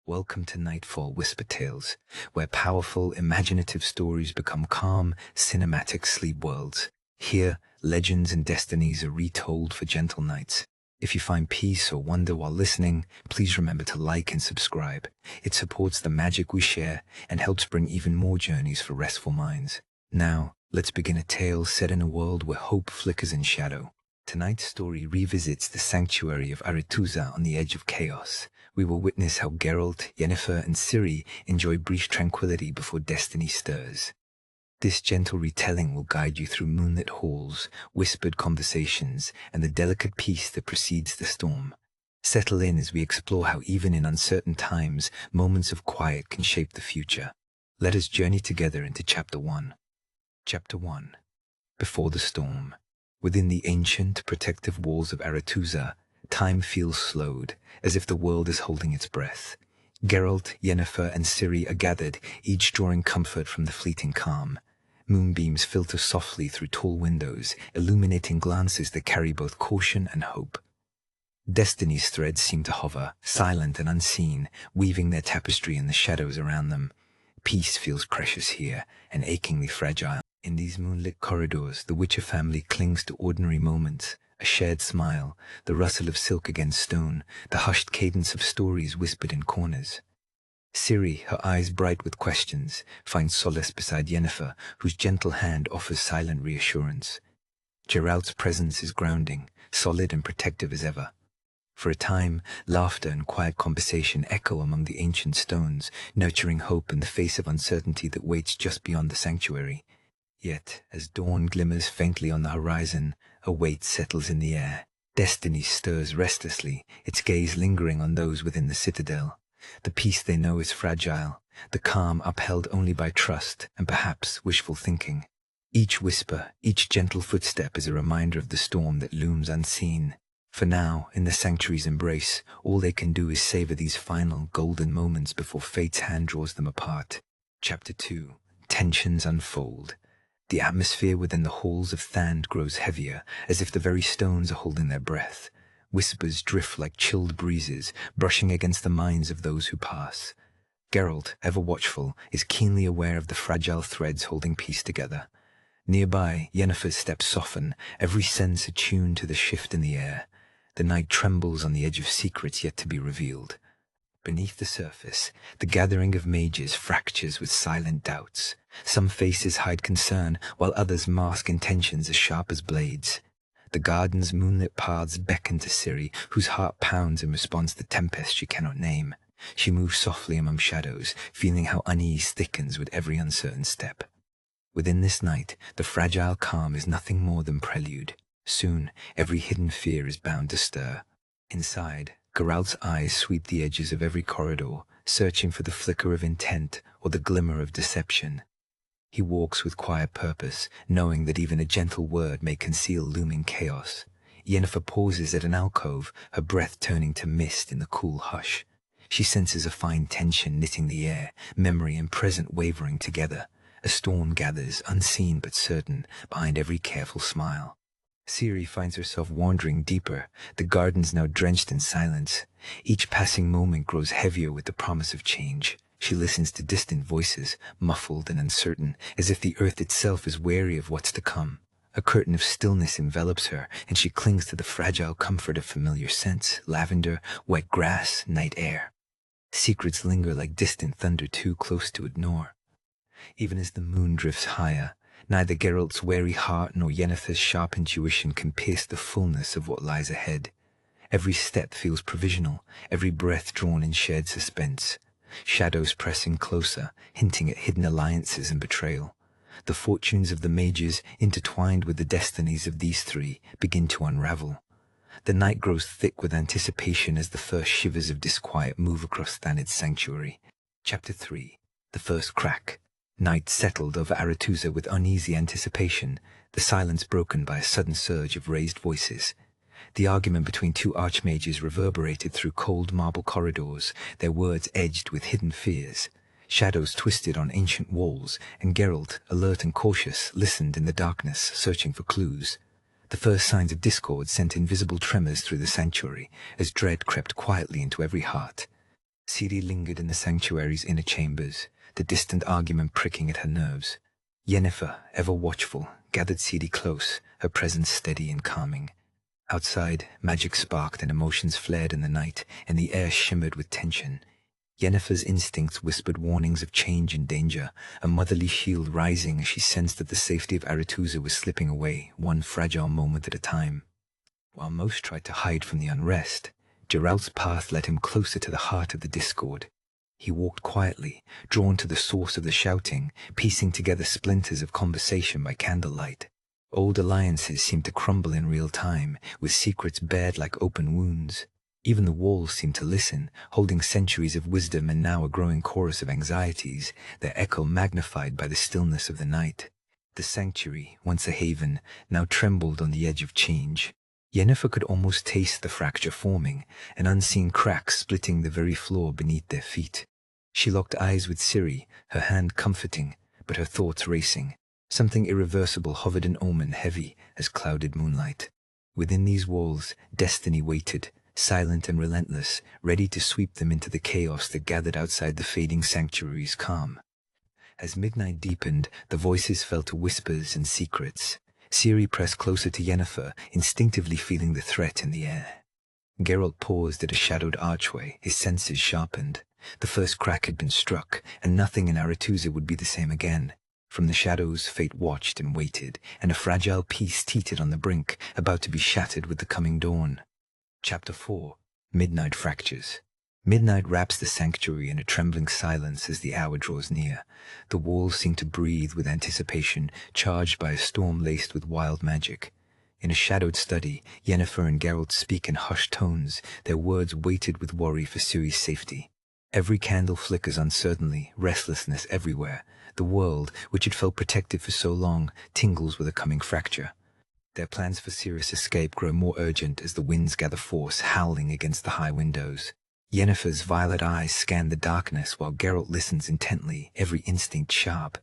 Welcome to Nightfall Whisper Tales, where powerful, imaginative stories become calm, cinematic sleep worlds. Here, legends and destinies are retold for gentle nights. If you find peace or wonder while listening, please remember to like and subscribe. It supports the magic we share and helps bring even more journeys for restful minds. Now, let's begin a tale set in a world where hope flickers in shadow. Tonight's story revisits the sanctuary of Aretuza on the edge of chaos. We will witness how Geralt, Yennefer, and Ciri enjoy brief tranquility before destiny stirs. This gentle retelling will guide you through moonlit halls, whispered conversations, and the delicate peace that precedes the storm. Settle in as we explore how even in uncertain times, moments of quiet can shape the future. Let us journey together into Chapter 1. Chapter 1. Before the storm. Within the ancient, protective walls of Aretuza, time feels slowed, as if the world is holding its breath. Geralt, Yennefer, and Ciri are gathered, each drawing comfort from the fleeting calm. Moonbeams filter softly through tall windows, illuminating glances that carry both caution and hope. Destiny's threads seem to hover, silent and unseen, weaving their tapestry in the shadows around them. Peace feels precious here, and achingly fragile. In these moonlit corridors, the Witcher family clings to ordinary moments. A shared smile, the rustle of silk against stone, the hushed cadence of stories whispered in corners. Ciri, her eyes bright with questions, finds solace beside Yennefer, whose gentle hand offers silent reassurance. Geralt's presence is grounding, solid and protective as ever. For a time, laughter and quiet conversation echo among the ancient stones, nurturing hope in the face of uncertainty that waits just beyond the sanctuary. Yet, as dawn glimmers faintly on the horizon, a weight settles in the air. Destiny stirs restlessly, its gaze lingering on those within the citadel. The peace they know is fragile, the calm upheld only by trust and perhaps wishful thinking. Each whisper, each gentle footstep is a reminder of the storm that looms unseen. For now, in the sanctuary's embrace, all they can do is savor these final, golden moments before fate's hand draws them apart. Chapter 2. Tensions unfold. The atmosphere within the halls of Thanedd grows heavier, as if the very stones are holding their breath. Whispers drift like chilled breezes, brushing against the minds of those who pass. Geralt, ever watchful, is keenly aware of the fragile threads holding peace together. Nearby, Yennefer's steps soften, every sense attuned to the shift in the air. The night trembles on the edge of secrets yet to be revealed. Beneath the surface, the gathering of mages fractures with silent doubts. Some faces hide concern, while others mask intentions as sharp as blades. The garden's moonlit paths beckon to Ciri, whose heart pounds in response to tempest she cannot name. She moves softly among shadows, feeling how unease thickens with every uncertain step. Within this night, the fragile calm is nothing more than prelude. Soon, every hidden fear is bound to stir. Inside, Geralt's eyes sweep the edges of every corridor, searching for the flicker of intent or the glimmer of deception. He walks with quiet purpose, knowing that even a gentle word may conceal looming chaos. Yennefer pauses at an alcove, her breath turning to mist in the cool hush. She senses a fine tension knitting the air, memory and present wavering together. A storm gathers, unseen but certain, behind every careful smile. Ciri finds herself wandering deeper, the gardens now drenched in silence. Each passing moment grows heavier with the promise of change. She listens to distant voices, muffled and uncertain, as if the earth itself is wary of what's to come. A curtain of stillness envelops her, and she clings to the fragile comfort of familiar scents, lavender, wet grass, night air. Secrets linger like distant thunder too close to ignore. Even as the moon drifts higher, neither Geralt's wary heart nor Yennefer's sharp intuition can pierce the fullness of what lies ahead. Every step feels provisional, every breath drawn in shared suspense. Shadows pressing closer, hinting at hidden alliances and betrayal. The fortunes of the mages, intertwined with the destinies of these three, begin to unravel. The night grows thick with anticipation as the first shivers of disquiet move across Thanedd's sanctuary. Chapter 3. The First Crack. Night settled over Aretuza with uneasy anticipation, the silence broken by a sudden surge of raised voices. The argument between two archmages reverberated through cold marble corridors, their words edged with hidden fears. Shadows twisted on ancient walls, and Geralt, alert and cautious, listened in the darkness, searching for clues. The first signs of discord sent invisible tremors through the sanctuary, as dread crept quietly into every heart. Ciri lingered in the sanctuary's inner chambers, the distant argument pricking at her nerves. Yennefer, ever watchful, gathered Ciri close, her presence steady and calming. Outside, magic sparked and emotions flared in the night, and the air shimmered with tension. Yennefer's instincts whispered warnings of change and danger, a motherly shield rising as she sensed that the safety of Aretuza was slipping away, one fragile moment at a time. While most tried to hide from the unrest, Geralt's path led him closer to the heart of the discord. He walked quietly, drawn to the source of the shouting, piecing together splinters of conversation by candlelight. Old alliances seemed to crumble in real time, with secrets bared like open wounds. Even the walls seemed to listen, holding centuries of wisdom and now a growing chorus of anxieties, their echo magnified by the stillness of the night. The sanctuary, once a haven, now trembled on the edge of change. Yennefer could almost taste the fracture forming, an unseen crack splitting the very floor beneath their feet. She locked eyes with Ciri, her hand comforting, but her thoughts racing. Something irreversible hovered an omen heavy as clouded moonlight. Within these walls, destiny waited, silent and relentless, ready to sweep them into the chaos that gathered outside the fading sanctuary's calm. As midnight deepened, the voices fell to whispers and secrets. Ciri pressed closer to Yennefer, instinctively feeling the threat in the air. Geralt paused at a shadowed archway, his senses sharpened. The first crack had been struck, and nothing in Aretuza would be the same again. From the shadows, fate watched and waited, and a fragile peace teetered on the brink, about to be shattered with the coming dawn. Chapter 4. Midnight Fractures. Midnight wraps the sanctuary in a trembling silence as the hour draws near. The walls seem to breathe with anticipation, charged by a storm laced with wild magic. In a shadowed study, Yennefer and Geralt speak in hushed tones, their words weighted with worry for Ciri's safety. Every candle flickers uncertainly, restlessness everywhere. The world, which had felt protected for so long, tingles with a coming fracture. Their plans for Ciri's escape grow more urgent as the winds gather force, howling against the high windows. Yennefer's violet eyes scan the darkness while Geralt listens intently, every instinct sharp.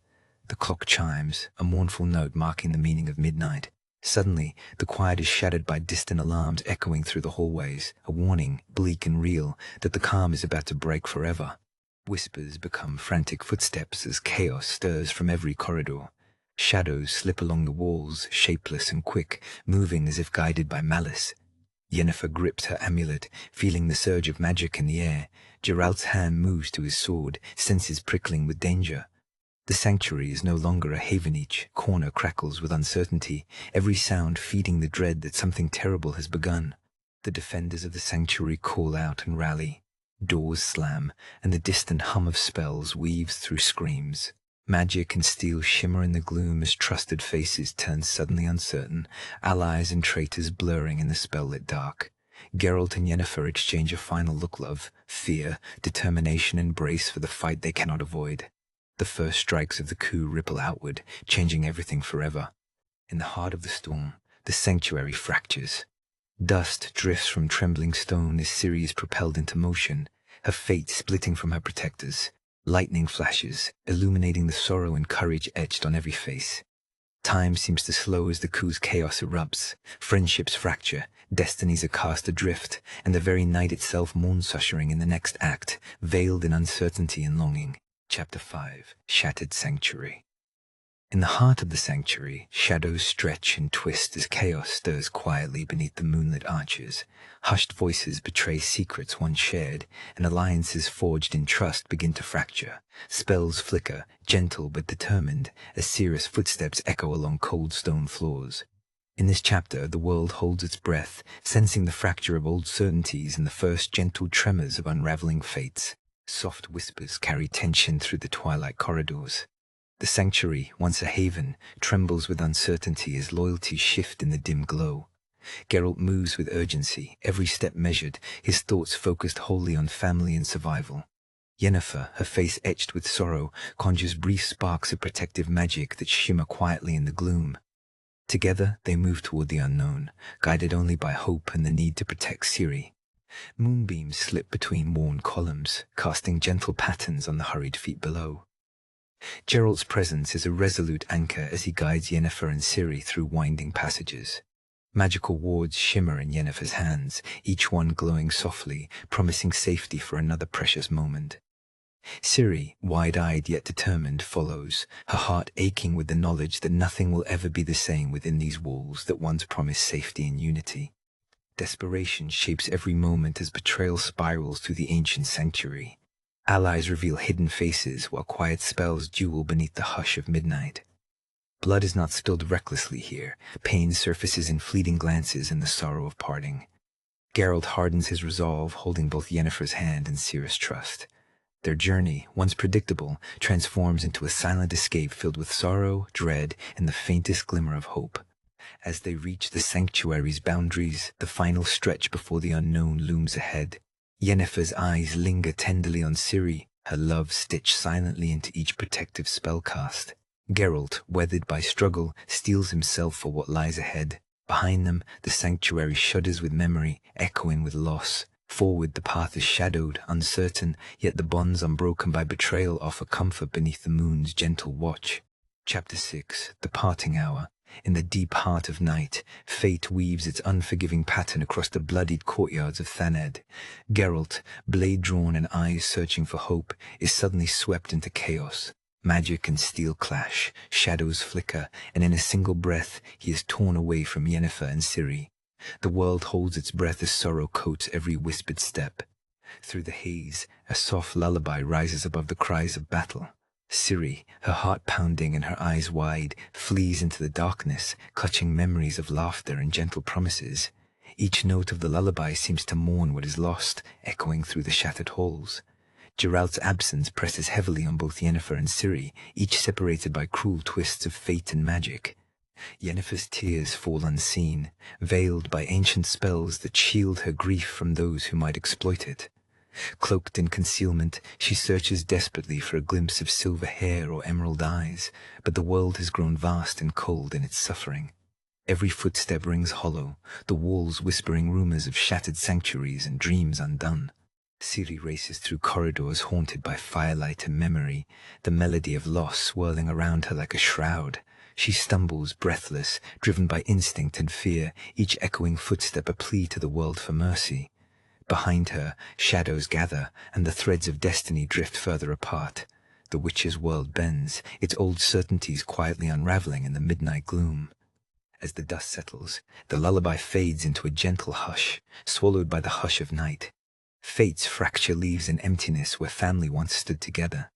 The clock chimes, a mournful note marking the meaning of midnight. Suddenly, the quiet is shattered by distant alarms echoing through the hallways, a warning, bleak and real, that the calm is about to break forever. Whispers become frantic footsteps as chaos stirs from every corridor. Shadows slip along the walls, shapeless and quick, moving as if guided by malice. Yennefer grips her amulet, feeling the surge of magic in the air. Geralt's hand moves to his sword, senses prickling with danger. The sanctuary is no longer a haven. Each corner crackles with uncertainty, every sound feeding the dread that something terrible has begun. The defenders of the sanctuary call out and rally. Doors slam, and the distant hum of spells weaves through screams. Magic and steel shimmer in the gloom as trusted faces turn suddenly uncertain, allies and traitors blurring in the spell-lit dark. Geralt and Yennefer exchange a final look, love, fear, determination and brace for the fight they cannot avoid. The first strikes of the coup ripple outward, changing everything forever. In the heart of the storm, the sanctuary fractures. Dust drifts from trembling stone as Ciri is propelled into motion, her fate splitting from her protectors. Lightning flashes, illuminating the sorrow and courage etched on every face. Time seems to slow as the coup's chaos erupts. Friendships fracture, destinies are cast adrift, and the very night itself mourns, ushering in the next act, veiled in uncertainty and longing. Chapter 5. Shattered Sanctuary. In the heart of the sanctuary, shadows stretch and twist as chaos stirs quietly beneath the moonlit arches. Hushed voices betray secrets once shared, and alliances forged in trust begin to fracture. Spells flicker, gentle but determined, as Ciri's footsteps echo along cold stone floors. In this chapter, the world holds its breath, sensing the fracture of old certainties and the first gentle tremors of unraveling fates. Soft whispers carry tension through the twilight corridors. The sanctuary, once a haven, trembles with uncertainty as loyalties shift in the dim glow. Geralt moves with urgency, every step measured, his thoughts focused wholly on family and survival. Yennefer, her face etched with sorrow, conjures brief sparks of protective magic that shimmer quietly in the gloom. Together, they move toward the unknown, guided only by hope and the need to protect Ciri. Moonbeams slip between worn columns, casting gentle patterns on the hurried feet below. Geralt's presence is a resolute anchor as he guides Yennefer and Ciri through winding passages. Magical wards shimmer in Yennefer's hands, each one glowing softly, promising safety for another precious moment. Ciri, wide-eyed yet determined, follows, her heart aching with the knowledge that nothing will ever be the same within these walls that once promised safety and unity. Desperation shapes every moment as betrayal spirals through the ancient sanctuary. Allies reveal hidden faces while quiet spells duel beneath the hush of midnight. Blood is not spilled recklessly here. Pain surfaces in fleeting glances and the sorrow of parting. Geralt hardens his resolve, holding both Yennefer's hand and Ciri's trust. Their journey, once predictable, transforms into a silent escape filled with sorrow, dread, and the faintest glimmer of hope. As they reach the sanctuary's boundaries, the final stretch before the unknown looms ahead. Yennefer's eyes linger tenderly on Ciri, her love stitched silently into each protective spell cast. Geralt, weathered by struggle, steels himself for what lies ahead. Behind them, the sanctuary shudders with memory, echoing with loss. Forward, the path is shadowed, uncertain, yet the bonds unbroken by betrayal offer comfort beneath the moon's gentle watch. Chapter 6. The Parting Hour. In the deep heart of night, fate weaves its unforgiving pattern across the bloodied courtyards of Thanedd. Geralt, blade drawn and eyes searching for hope, is suddenly swept into chaos. Magic and steel clash, shadows flicker, and in a single breath he is torn away from Yennefer and Ciri. The world holds its breath as sorrow coats every whispered step. Through the haze, a soft lullaby rises above the cries of battle. Ciri, her heart pounding and her eyes wide, flees into the darkness, clutching memories of laughter and gentle promises. Each note of the lullaby seems to mourn what is lost, echoing through the shattered halls. Geralt's absence presses heavily on both Yennefer and Ciri, each separated by cruel twists of fate and magic. Yennefer's tears fall unseen, veiled by ancient spells that shield her grief from those who might exploit it. Cloaked in concealment, she searches desperately for a glimpse of silver hair or emerald eyes, but the world has grown vast and cold in its suffering. Every footstep rings hollow, the walls whispering rumors of shattered sanctuaries and dreams undone. Ciri races through corridors haunted by firelight and memory, the melody of loss swirling around her like a shroud. She stumbles, breathless, driven by instinct and fear, each echoing footstep a plea to the world for mercy. Behind her, shadows gather, and the threads of destiny drift further apart. The witch's world bends, its old certainties quietly unraveling in the midnight gloom. As the dust settles, the lullaby fades into a gentle hush, swallowed by the hush of night. Fate's fracture leaves an emptiness where family once stood together.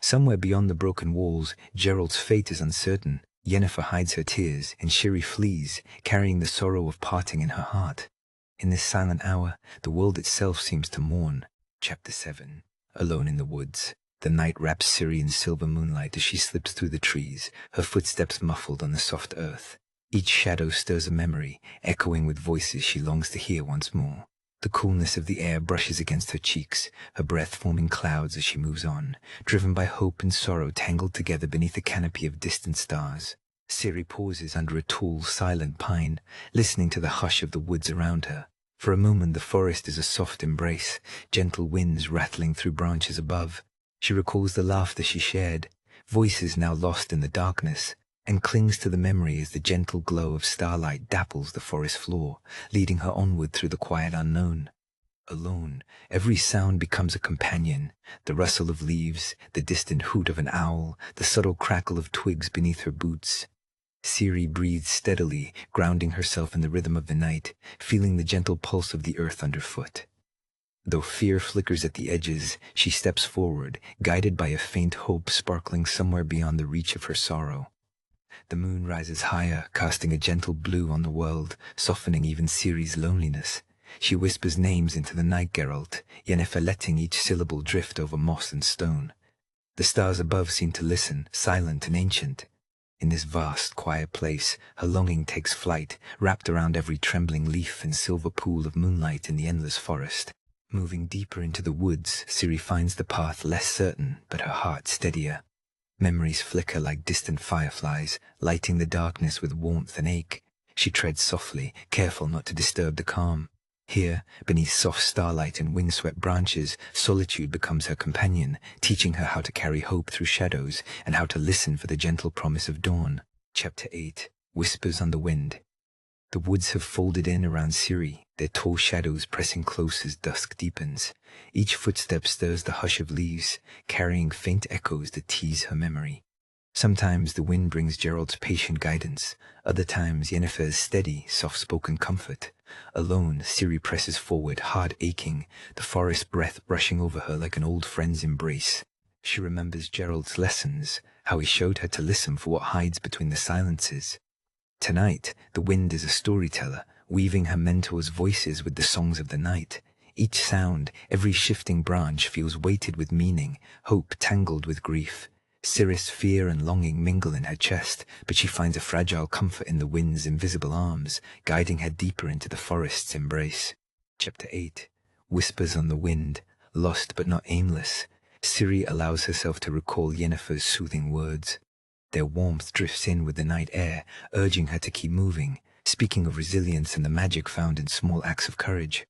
Somewhere beyond the broken walls, Geralt's fate is uncertain. Yennefer hides her tears, and Ciri flees, carrying the sorrow of parting in her heart. In this silent hour, the world itself seems to mourn. Chapter 7. Alone in the woods. The night wraps Ciri in silver moonlight as she slips through the trees, her footsteps muffled on the soft earth. Each shadow stirs a memory, echoing with voices she longs to hear once more. The coolness of the air brushes against her cheeks, her breath forming clouds as she moves on, driven by hope and sorrow tangled together beneath a canopy of distant stars. Ciri pauses under a tall, silent pine, listening to the hush of the woods around her. For a moment the forest is a soft embrace, gentle winds rattling through branches above. She recalls the laughter she shared, voices now lost in the darkness, and clings to the memory as the gentle glow of starlight dapples the forest floor, leading her onward through the quiet unknown. Alone, every sound becomes a companion, the rustle of leaves, the distant hoot of an owl, the subtle crackle of twigs beneath her boots. Ciri breathes steadily, grounding herself in the rhythm of the night, feeling the gentle pulse of the earth underfoot. Though fear flickers at the edges, she steps forward, guided by a faint hope sparkling somewhere beyond the reach of her sorrow. The moon rises higher, casting a gentle blue on the world, softening even Ciri's loneliness. She whispers names into the night, Geralt, Yennefer letting each syllable drift over moss and stone. The stars above seem to listen, silent and ancient. In this vast, quiet place, her longing takes flight, wrapped around every trembling leaf and silver pool of moonlight in the endless forest. Moving deeper into the woods, Ciri finds the path less certain, but her heart steadier. Memories flicker like distant fireflies, lighting the darkness with warmth and ache. She treads softly, careful not to disturb the calm. Here, beneath soft starlight and windswept branches, solitude becomes her companion, teaching her how to carry hope through shadows and how to listen for the gentle promise of dawn. Chapter 8. Whispers on the Wind. The woods have folded in around Ciri, their tall shadows pressing close as dusk deepens. Each footstep stirs the hush of leaves, carrying faint echoes that tease her memory. Sometimes the wind brings Geralt's patient guidance, other times Yennefer's steady, soft-spoken comfort. Alone, Ciri presses forward, heart aching, the forest breath brushing over her like an old friend's embrace. She remembers Geralt's lessons, how he showed her to listen for what hides between the silences. Tonight, the wind is a storyteller, weaving her mentor's voices with the songs of the night. Each sound, every shifting branch feels weighted with meaning, hope tangled with grief. Ciri's fear and longing mingle in her chest, but she finds a fragile comfort in the wind's invisible arms, guiding her deeper into the forest's embrace. Chapter 8. Whispers on the wind, lost but not aimless. Ciri allows herself to recall Yennefer's soothing words. Their warmth drifts in with the night air, urging her to keep moving, speaking of resilience and the magic found in small acts of courage.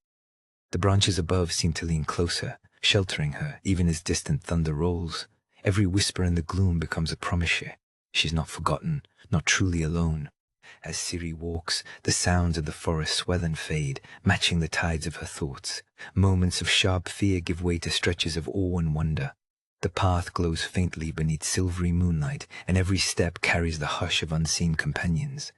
The branches above seem to lean closer, sheltering her even as distant thunder rolls. Every whisper in the gloom becomes a promise. She's not forgotten, not truly alone. As Ciri walks, the sounds of the forest swell and fade, matching the tides of her thoughts. Moments of sharp fear give way to stretches of awe and wonder. The path glows faintly beneath silvery moonlight, and every step carries the hush of unseen companions.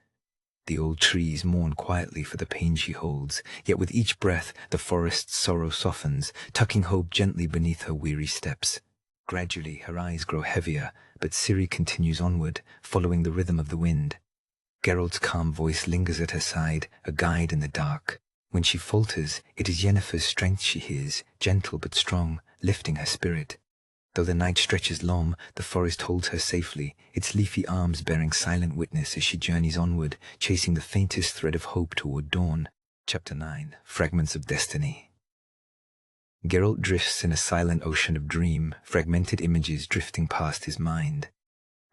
The old trees mourn quietly for the pain she holds, yet with each breath the forest's sorrow softens, tucking hope gently beneath her weary steps. Gradually her eyes grow heavier, but Ciri continues onward, following the rhythm of the wind. Geralt's calm voice lingers at her side, a guide in the dark. When she falters, it is Yennefer's strength she hears, gentle but strong, lifting her spirit. Though the night stretches long, the forest holds her safely, its leafy arms bearing silent witness as she journeys onward, chasing the faintest thread of hope toward dawn. Chapter 9. Fragments of Destiny. Geralt drifts in a silent ocean of dream, fragmented images drifting past his mind.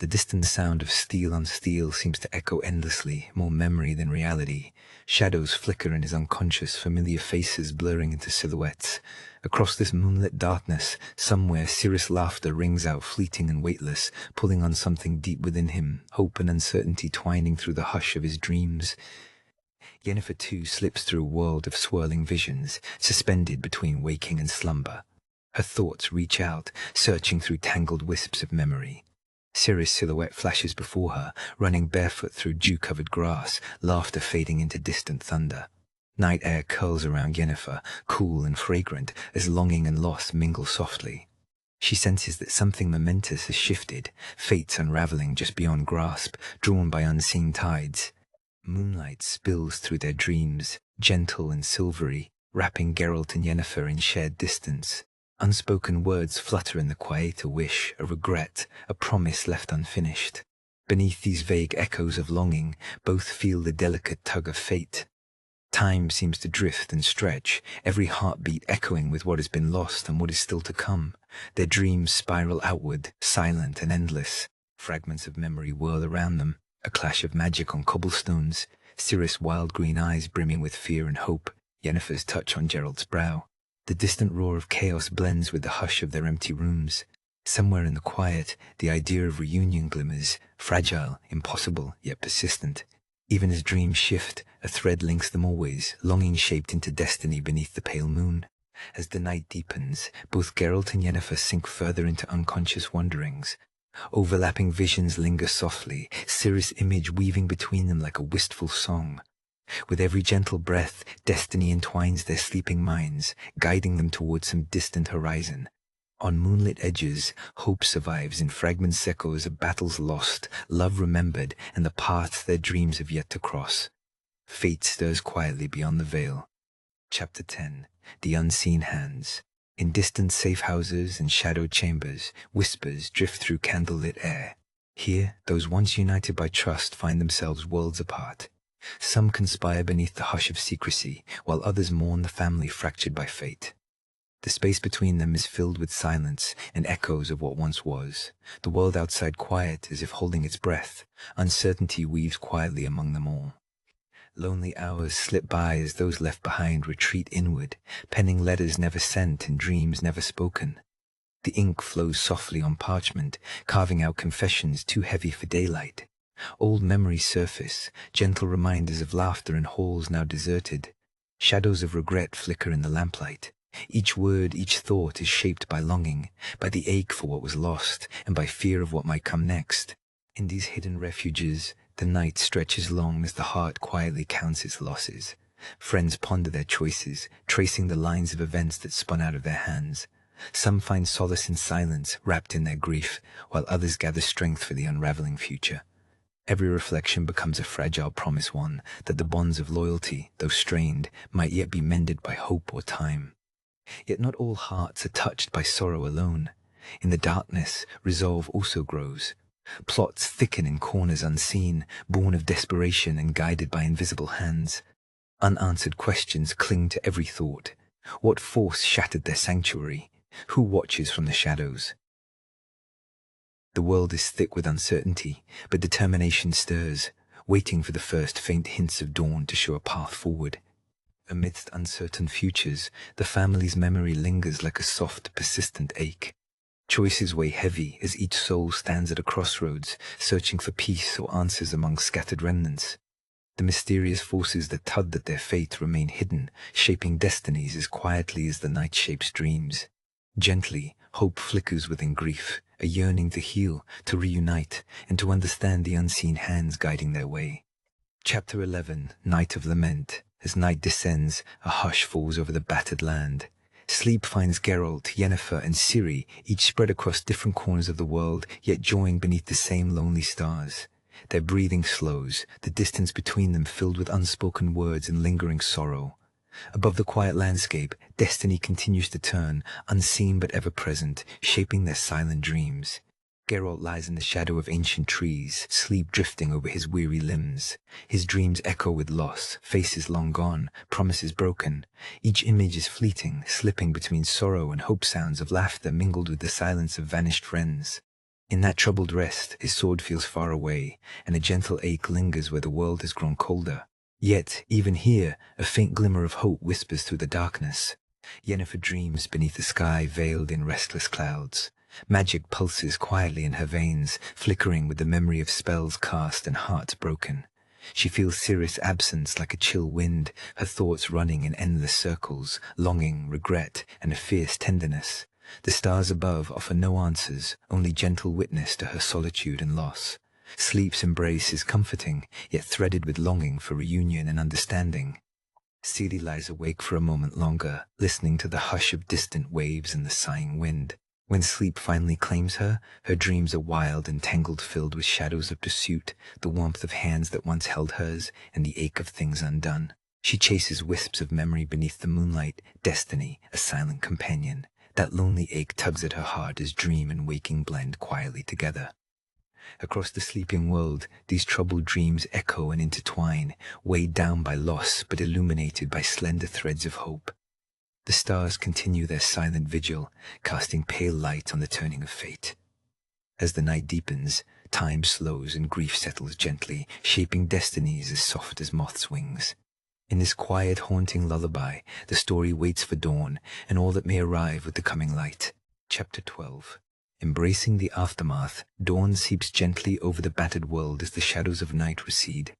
The distant sound of steel on steel seems to echo endlessly, more memory than reality. Shadows flicker in his unconscious, familiar faces blurring into silhouettes. Across this moonlit darkness, somewhere Ciri's laughter rings out fleeting and weightless, pulling on something deep within him, hope and uncertainty twining through the hush of his dreams. Yennefer too slips through a world of swirling visions, suspended between waking and slumber. Her thoughts reach out, searching through tangled wisps of memory. Ciri's silhouette flashes before her, running barefoot through dew-covered grass, laughter fading into distant thunder. Night air curls around Yennefer, cool and fragrant, as longing and loss mingle softly. She senses that something momentous has shifted, fates unraveling just beyond grasp, drawn by unseen tides. Moonlight spills through their dreams, gentle and silvery, wrapping Geralt and Yennefer in shared distance. Unspoken words flutter in the quiet, a wish, a regret, a promise left unfinished. Beneath these vague echoes of longing, both feel the delicate tug of fate. Time seems to drift and stretch, every heartbeat echoing with what has been lost and what is still to come. Their dreams spiral outward, silent and endless. Fragments of memory whirl around them, a clash of magic on cobblestones, Ciri's wild green eyes brimming with fear and hope, Yennefer's touch on Geralt's brow. The distant roar of chaos blends with the hush of their empty rooms. Somewhere in the quiet, the idea of reunion glimmers, fragile, impossible, yet persistent. Even as dreams shift, a thread links them always, longing shaped into destiny beneath the pale moon. As the night deepens, both Geralt and Yennefer sink further into unconscious wanderings. Overlapping visions linger softly, Ciri's image weaving between them like a wistful song. With every gentle breath, destiny entwines their sleeping minds, guiding them towards some distant horizon. On moonlit edges, hope survives in fragments echoes of battles lost, love remembered, and the paths their dreams have yet to cross. Fate stirs quietly beyond the veil. Chapter 10. The Unseen Hands. In distant safe houses and shadowed chambers, whispers drift through candlelit air. Here, those once united by trust find themselves worlds apart. Some conspire beneath the hush of secrecy, while others mourn the family fractured by fate. The space between them is filled with silence and echoes of what once was. The world outside quiet as if holding its breath. Uncertainty weaves quietly among them all. Lonely hours slip by as those left behind retreat inward, penning letters never sent and dreams never spoken. The ink flows softly on parchment, carving out confessions too heavy for daylight. Old memories surface, gentle reminders of laughter in halls now deserted. Shadows of regret flicker in the lamplight. Each word, each thought is shaped by longing, by the ache for what was lost, and by fear of what might come next. In these hidden refuges, the night stretches long as the heart quietly counts its losses. Friends ponder their choices, tracing the lines of events that spun out of their hands. Some find solace in silence, wrapped in their grief, while others gather strength for the unraveling future. Every reflection becomes a fragile promise, one that the bonds of loyalty, though strained, might yet be mended by hope or time. Yet not all hearts are touched by sorrow alone. In the darkness, resolve also grows. Plots thicken in corners unseen, born of desperation and guided by invisible hands. Unanswered questions cling to every thought. What force shattered their sanctuary? Who watches from the shadows? The world is thick with uncertainty, but determination stirs, waiting for the first faint hints of dawn to show a path forward. Amidst uncertain futures, the family's memory lingers like a soft, persistent ache. Choices weigh heavy as each soul stands at a crossroads, searching for peace or answers among scattered remnants. The mysterious forces that tugged at their fate remain hidden, shaping destinies as quietly as the night shapes dreams. Gently, hope flickers within grief, a yearning to heal, to reunite, and to understand the unseen hands guiding their way. Chapter 11, Night of Lament. As night descends, a hush falls over the battered land. Sleep finds Geralt, Yennefer, and Ciri, each spread across different corners of the world, yet joined beneath the same lonely stars. Their breathing slows, the distance between them filled with unspoken words and lingering sorrow. Above the quiet landscape, destiny continues to turn, unseen but ever present, shaping their silent dreams. Geralt lies in the shadow of ancient trees, sleep drifting over his weary limbs. His dreams echo with loss, faces long gone, promises broken. Each image is fleeting, slipping between sorrow and hope, sounds of laughter mingled with the silence of vanished friends. In that troubled rest, his sword feels far away, and a gentle ache lingers where the world has grown colder. Yet, even here, a faint glimmer of hope whispers through the darkness. Yennefer dreams beneath a sky veiled in restless clouds. Magic pulses quietly in her veins, flickering with the memory of spells cast and hearts broken. She feels Ciri's absence like a chill wind, her thoughts running in endless circles, longing, regret, and a fierce tenderness. The stars above offer no answers, only gentle witness to her solitude and loss. Sleep's embrace is comforting, yet threaded with longing for reunion and understanding. Ciri lies awake for a moment longer, listening to the hush of distant waves and the sighing wind. When sleep finally claims her, her dreams are wild and tangled, filled with shadows of pursuit, the warmth of hands that once held hers, and the ache of things undone. She chases wisps of memory beneath the moonlight, destiny, a silent companion. That lonely ache tugs at her heart as dream and waking blend quietly together. Across the sleeping world, these troubled dreams echo and intertwine, weighed down by loss but illuminated by slender threads of hope. The stars continue their silent vigil, casting pale light on the turning of fate. As the night deepens, time slows and grief settles gently, shaping destinies as soft as moths' wings. In this quiet, haunting lullaby, the story waits for dawn and all that may arrive with the coming light. Chapter 12. Embracing the aftermath, dawn seeps gently over the battered world as the shadows of night recede.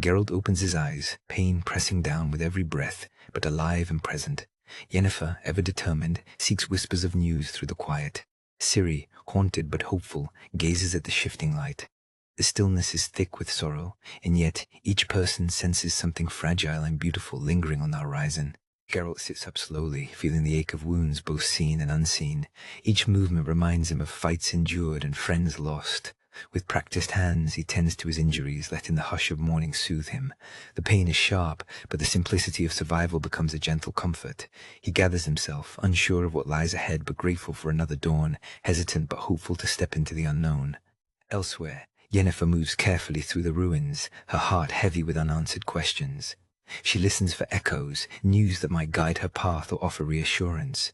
Geralt opens his eyes, pain pressing down with every breath, but alive and present. Yennefer, ever determined, seeks whispers of news through the quiet. Ciri, haunted but hopeful, gazes at the shifting light. The stillness is thick with sorrow, and yet each person senses something fragile and beautiful lingering on the horizon. Geralt sits up slowly, feeling the ache of wounds both seen and unseen. Each movement reminds him of fights endured and friends lost. With practiced hands, he tends to his injuries, letting the hush of morning soothe him. The pain is sharp, but the simplicity of survival becomes a gentle comfort. He gathers himself, unsure of what lies ahead but grateful for another dawn, hesitant but hopeful to step into the unknown. Elsewhere, Yennefer moves carefully through the ruins, her heart heavy with unanswered questions. She listens for echoes, news that might guide her path or offer reassurance.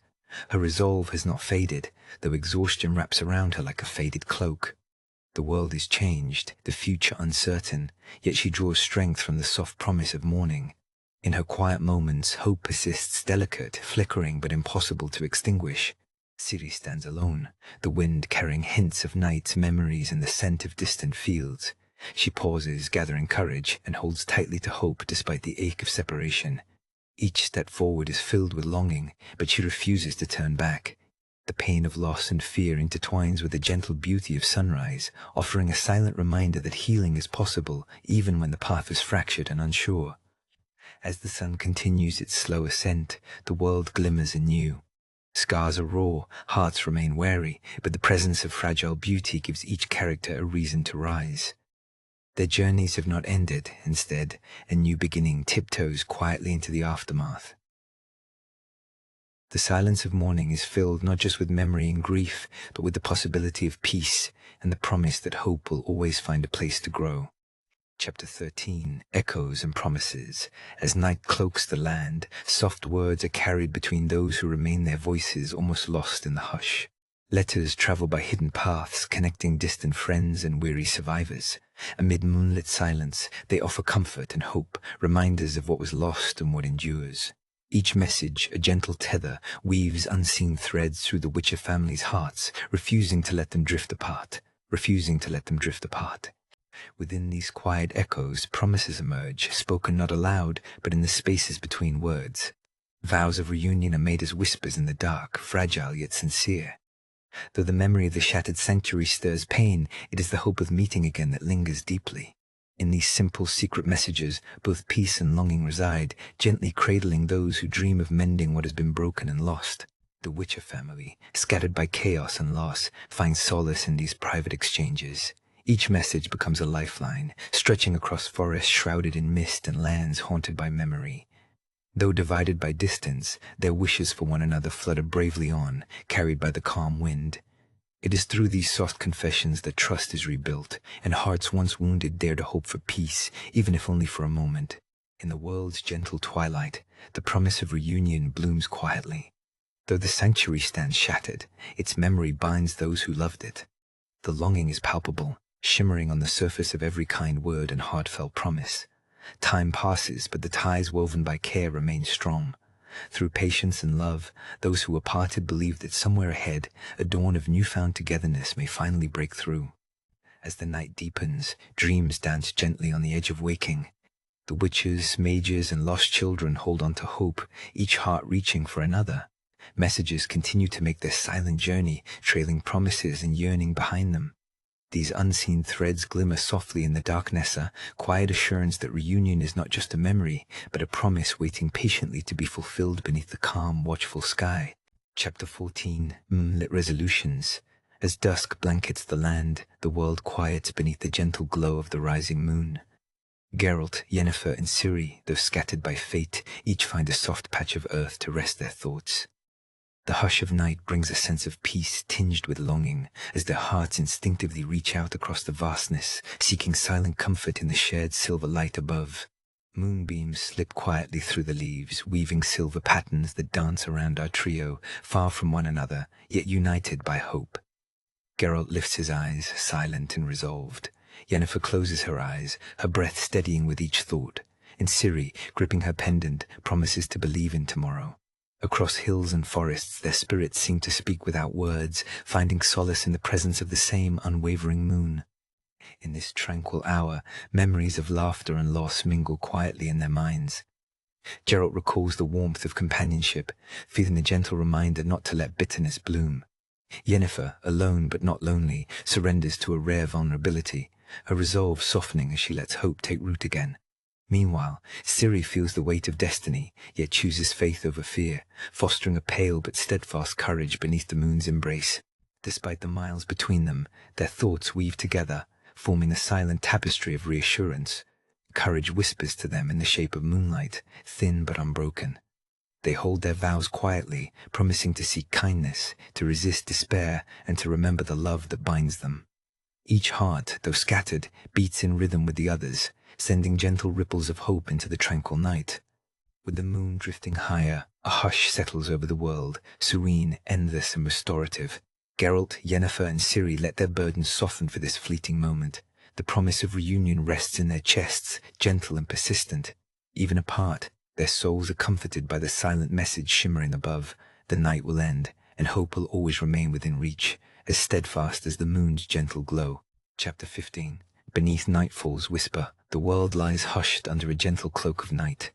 Her resolve has not faded, though exhaustion wraps around her like a faded cloak. The world is changed, the future uncertain, yet she draws strength from the soft promise of morning. In her quiet moments, hope persists delicate, flickering but impossible to extinguish. Ciri stands alone, the wind carrying hints of night's memories and the scent of distant fields. She pauses, gathering courage, and holds tightly to hope despite the ache of separation. Each step forward is filled with longing, but she refuses to turn back. The pain of loss and fear intertwines with the gentle beauty of sunrise, offering a silent reminder that healing is possible even when the path is fractured and unsure. As the sun continues its slow ascent, the world glimmers anew. Scars are raw, hearts remain wary, but the presence of fragile beauty gives each character a reason to rise. Their journeys have not ended. Instead, a new beginning tiptoes quietly into the aftermath. The silence of morning is filled not just with memory and grief, but with the possibility of peace and the promise that hope will always find a place to grow. Chapter 13, Echoes and Promises. As night cloaks the land, soft words are carried between those who remain, their voices almost lost in the hush. Letters travel by hidden paths, connecting distant friends and weary survivors. Amid moonlit silence, they offer comfort and hope, reminders of what was lost and what endures. Each message, a gentle tether, weaves unseen threads through the Witcher family's hearts, refusing to let them drift apart. Within these quiet echoes, promises emerge, spoken not aloud, but in the spaces between words. Vows of reunion are made as whispers in the dark, fragile yet sincere. Though the memory of the shattered sanctuary stirs pain, it is the hope of meeting again that lingers deeply. In these simple, secret messages, both peace and longing reside, gently cradling those who dream of mending what has been broken and lost. The Witcher family, scattered by chaos and loss, finds solace in these private exchanges. Each message becomes a lifeline, stretching across forests shrouded in mist and lands haunted by memory. Though divided by distance, their wishes for one another flutter bravely on, carried by the calm wind. It is through these soft confessions that trust is rebuilt, and hearts once wounded dare to hope for peace, even if only for a moment. In the world's gentle twilight, the promise of reunion blooms quietly. Though the sanctuary stands shattered, its memory binds those who loved it. The longing is palpable, shimmering on the surface of every kind word and heartfelt promise. Time passes, but the ties woven by care remain strong. Through patience and love, those who were parted believe that somewhere ahead, a dawn of newfound togetherness may finally break through. As the night deepens, dreams dance gently on the edge of waking. The witches, mages, and lost children hold on to hope, each heart reaching for another. Messages continue to make their silent journey, trailing promises and yearning behind them. These unseen threads glimmer softly in the darkness, a quiet assurance that reunion is not just a memory, but a promise waiting patiently to be fulfilled beneath the calm, watchful sky. Chapter 14, Moonlit Resolutions. As dusk blankets the land, the world quiets beneath the gentle glow of the rising moon. Geralt, Yennefer, and Ciri, though scattered by fate, each find a soft patch of earth to rest their thoughts. The hush of night brings a sense of peace tinged with longing, as their hearts instinctively reach out across the vastness, seeking silent comfort in the shared silver light above. Moonbeams slip quietly through the leaves, weaving silver patterns that dance around our trio, far from one another, yet united by hope. Geralt lifts his eyes, silent and resolved. Yennefer closes her eyes, her breath steadying with each thought, and Ciri, gripping her pendant, promises to believe in tomorrow. Across hills and forests, their spirits seem to speak without words, finding solace in the presence of the same unwavering moon. In this tranquil hour, memories of laughter and loss mingle quietly in their minds. Geralt recalls the warmth of companionship, feeling a gentle reminder not to let bitterness bloom. Yennefer, alone but not lonely, surrenders to a rare vulnerability, her resolve softening as she lets hope take root again. Meanwhile, Ciri feels the weight of destiny, yet chooses faith over fear, fostering a pale but steadfast courage beneath the moon's embrace. Despite the miles between them, their thoughts weave together, forming a silent tapestry of reassurance. Courage whispers to them in the shape of moonlight, thin but unbroken. They hold their vows quietly, promising to seek kindness, to resist despair, and to remember the love that binds them. Each heart, though scattered, beats in rhythm with the others, sending gentle ripples of hope into the tranquil night. With the moon drifting higher, a hush settles over the world, serene, endless, and restorative. Geralt, Yennefer, and Ciri let their burdens soften for this fleeting moment. The promise of reunion rests in their chests, gentle and persistent. Even apart, their souls are comforted by the silent message shimmering above. The night will end, and hope will always remain within reach, as steadfast as the moon's gentle glow. Chapter 15. Beneath nightfall's whisper, the world lies hushed under a gentle cloak of night.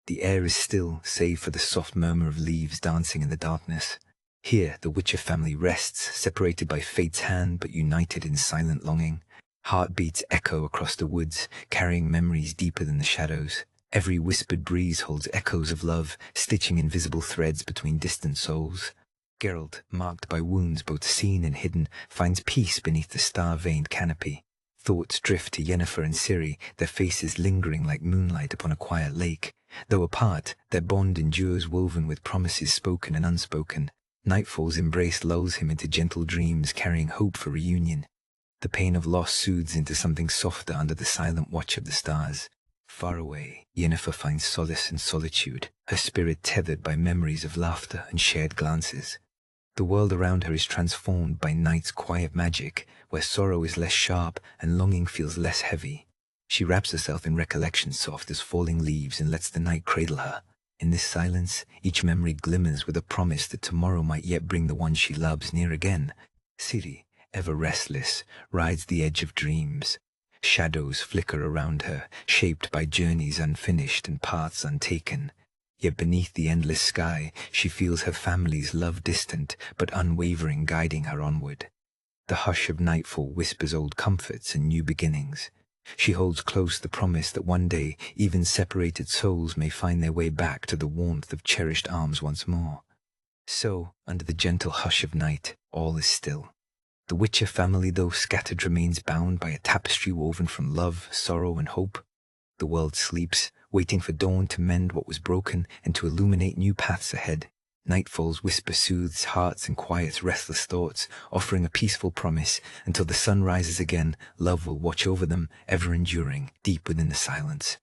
The air is still, save for the soft murmur of leaves dancing in the darkness. Here the Witcher family rests, separated by fate's hand but united in silent longing. Heartbeats echo across the woods, carrying memories deeper than the shadows. Every whispered breeze holds echoes of love, stitching invisible threads between distant souls. Geralt, marked by wounds both seen and hidden, finds peace beneath the star-veined canopy. Thoughts drift to Yennefer and Ciri, their faces lingering like moonlight upon a quiet lake. Though apart, their bond endures, woven with promises spoken and unspoken. Nightfall's embrace lulls him into gentle dreams, carrying hope for reunion. The pain of loss soothes into something softer under the silent watch of the stars. Far away, Yennefer finds solace in solitude, her spirit tethered by memories of laughter and shared glances. The world around her is transformed by night's quiet magic, where sorrow is less sharp and longing feels less heavy. She wraps herself in recollection soft as falling leaves and lets the night cradle her. In this silence, each memory glimmers with a promise that tomorrow might yet bring the one she loves near again. Ciri, ever restless, rides the edge of dreams. Shadows flicker around her, shaped by journeys unfinished and paths untaken. Yet beneath the endless sky, she feels her family's love distant, but unwavering, guiding her onward. The hush of nightfall whispers old comforts and new beginnings. She holds close the promise that one day even separated souls may find their way back to the warmth of cherished arms once more. So, under the gentle hush of night, all is still. The Witcher family, though scattered, remains bound by a tapestry woven from love, sorrow, and hope. The world sleeps, waiting for dawn to mend what was broken and to illuminate new paths ahead. Nightfall's whisper soothes hearts and quiets restless thoughts, offering a peaceful promise. Until the sun rises again, love will watch over them, ever enduring, deep within the silence.